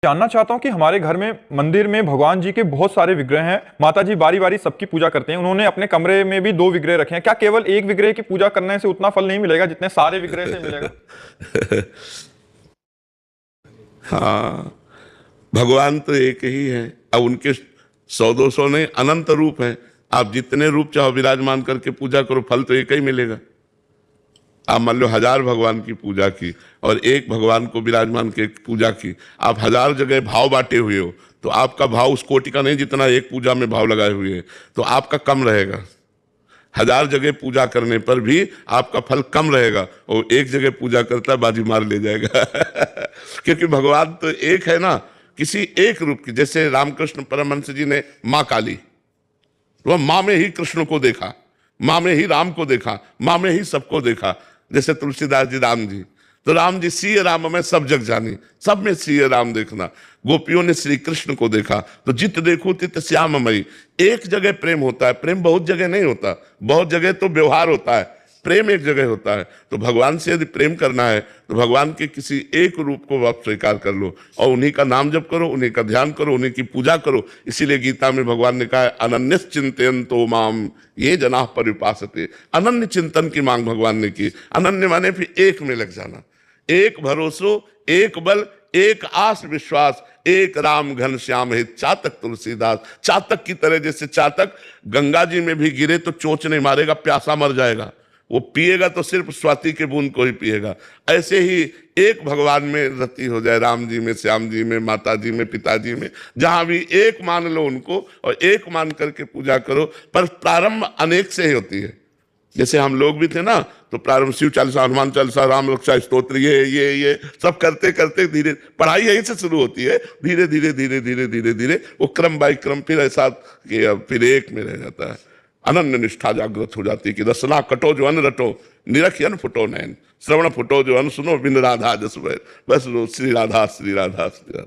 जानना चाहता हूँ कि हमारे घर में मंदिर में भगवान जी के बहुत सारे विग्रह हैं। माता जी बारी बारी सबकी पूजा करते हैं। उन्होंने अपने कमरे में भी 2 विग्रह रखे हैं। क्या केवल एक विग्रह की पूजा करने से उतना फल नहीं मिलेगा जितने सारे विग्रह से मिलेगा? हाँ, भगवान तो एक ही है। अब उनके 100-200 नहीं, अनंत रूप है। आप जितने रूप चाहो विराजमान करके पूजा करो, फल तो एक ही मिलेगा। आप मान लो 1000 भगवान की पूजा की और एक भगवान को विराजमान के पूजा की, आप 1000 जगह भाव बांटे हुए हो, तो आपका भाव उस कोटि का नहीं जितना एक पूजा में भाव लगाए हुए हैं, तो आपका कम रहेगा। 1000 जगह पूजा करने पर भी आपका फल कम रहेगा, और एक जगह पूजा करता है बाजी मार ले जाएगा। क्योंकि भगवान तो एक है ना, किसी एक रूप की। जैसे रामकृष्ण परमहंस जी ने माँ काली, वह माँ में ही कृष्ण को देखा, माँ में ही राम को देखा, माँ में ही सबको देखा। जैसे तुलसीदास जी राम जी, तो राम जी सिय राम में सब जग जानी, सब में सिय राम देखना। गोपियों ने श्री कृष्ण को देखा, तो जित देखो तित श्याममयी। एक जगह प्रेम होता है, प्रेम बहुत जगह नहीं होता। बहुत जगह तो व्यवहार होता है, प्रेम एक जगह होता है। तो भगवान से यदि प्रेम करना है तो भगवान के किसी एक रूप को आप स्वीकार कर लो और उन्हीं का नाम जप करो, उन्हीं का ध्यान करो, उन्हीं की पूजा करो। इसीलिए गीता में भगवान ने कहा है, अनन्य चिंतयन्तो माम ये जनाः पर्युपासते। अनन्य चिंतन की मांग भगवान ने की। अनन्य माने फिर एक में लग जाना, एक भरोसो, एक बल, एक आस विश्वास, एक राम घन श्याम हित चातक तुलसीदास। चातक की तरह, जैसे चातक गंगा जी में भी गिरे तो चोंच नहीं मारेगा, प्यासा मर जाएगा, वो पिएगा तो सिर्फ स्वाति के बूंद को ही पिएगा। ऐसे ही एक भगवान में रति हो जाए, राम जी में, श्याम जी में, माता जी में, पिताजी में, जहां भी एक मान लो उनको और एक मान करके पूजा करो। पर प्रारंभ अनेक से ही होती है। जैसे हम लोग भी थे ना, तो प्रारंभ शिव चालीसा, हनुमान चालीसा, राम रक्षा स्तोत्र, ये सब करते करते धीरे, पढ़ाई यहीं से शुरू होती है। धीरे धीरे धीरे धीरे धीरे धीरे वो क्रम बाई क्रम फिर ऐसा कि फिर एक में रह जाता है। अनन्य निष्ठा जागृत हो जाती है कि रसना कटो जो अन्न रटो, निरख अन्न फुटो नैन, श्रवण फुटो जो अन्न सुनो, बिन राधा जस। बस श्री राधा श्री राधा श्री राधा।